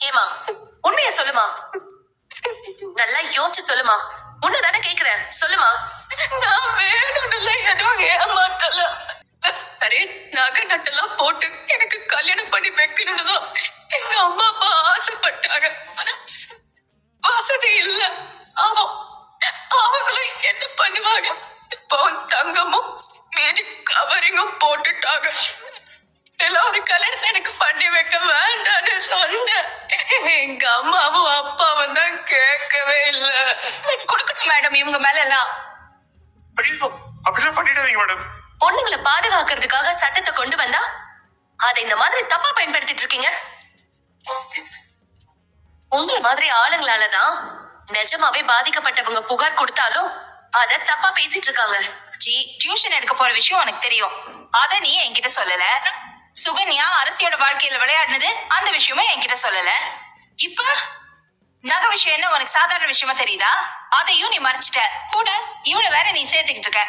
ஏமா உண்மைய சொல்லுமா, நல்லா யோசிச்சு சொல்லுமா. உன்னதானே கேக்குறேன், சொல்லுமா. நான் வேணும்ல எதுவும் ஏமாத்தல. நிறைய நகை நட்டெல்லாம் போட்டு எனக்கு கல்யாணம் பண்ணி வைக்கணும்னுதான் எங்க அம்மா அப்பா ஆசைப்பட்டாங்க. ஆனா வசதி இல்ல. அவங்களும் என்ன பண்ணுவாங்க, பவுன் தங்கமும் மீதி கவரிங்கும் போட்டுட்டாங்க. எல்லாரும் கல்யாணத்தை எனக்கு பண்ணி வைக்க வேண்டான்னு சொன்னேன். எங்க அம்மாவும் அப்பாவும் தான் கேட்கவே இல்ல. கொடுக்கணும் மேடம் இவங்க மேல எல்லாம். அப்படிலாம் பண்ணிடாதீங்க மேடம். பொண்ணுங்களை பாதுகாக்கிறதுக்காக சட்டத்தை கொண்டு வந்தா அதை இந்த மாதிரி தப்பா பயன்படுத்திட்டு இருக்கீங்க. உங்களை மாதிரி ஆளுங்களாலதான் நிஜமாவே பாதிக்கப்பட்டவங்க புகார் கொடுத்தாலும் அத தப்பா பேசிட்டு இருக்காங்க. ஜி, டியூஷன் எடுக்க போற விஷயம் உனக்கு தெரியும், அத நீ என்கிட்ட சொல்லல. சுகன்யா அரசியோட வாழ்க்கையில விளையாடினது அந்த விஷயமும் என்கிட்ட சொல்லல. இப்ப நகை விஷயம் என்ன உனக்கு சாதாரண விஷயமா தெரியுதா? அதையும் நீ மறைச்சிட்ட. கூட இவனை வேற நீ சேர்த்துக்கிட்டு இருக்க.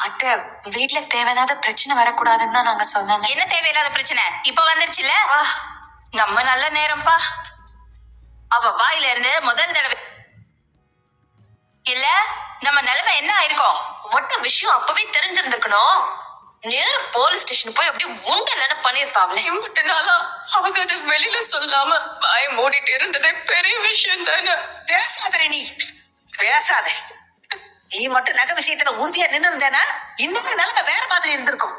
அத்தை, வீட்டுல தேவையில்லாத பிரச்சனை வரக்கூடாதுன்னு நாங்க சொன்னோம். என்ன தேவையில்லாத பிரச்சனை இப்ப வந்துருச்சுல? நம்ம நல்ல நேரம்ப்பா. அவ வாயில இருந்து முதல் தடவை இல்ல நம்ம நிலைமை என்ன ஆயிருக்கும்? மொட்ட விஷயம் அப்பவே தெரிஞ்சிருந்திருக்கணும். நேரம் போலீஸ் ஸ்டேஷன் போய் அப்படியே உண்டலன்னு பண்ணிருப்பாங்களே. இம்பிட்டு நாளா அவங்க அதை வெளியில சொல்லாம வாய மூடிட்டு இருந்ததே பெரிய விஷயம் தானே. பேசாத நீ, பேசாத. நீ மட்டும் நகை விஷயத்துல உறுதியா நின்னு இருந்தேனா இன்னும் நிலைமை வேற மாதிரி இருந்திருக்கும்.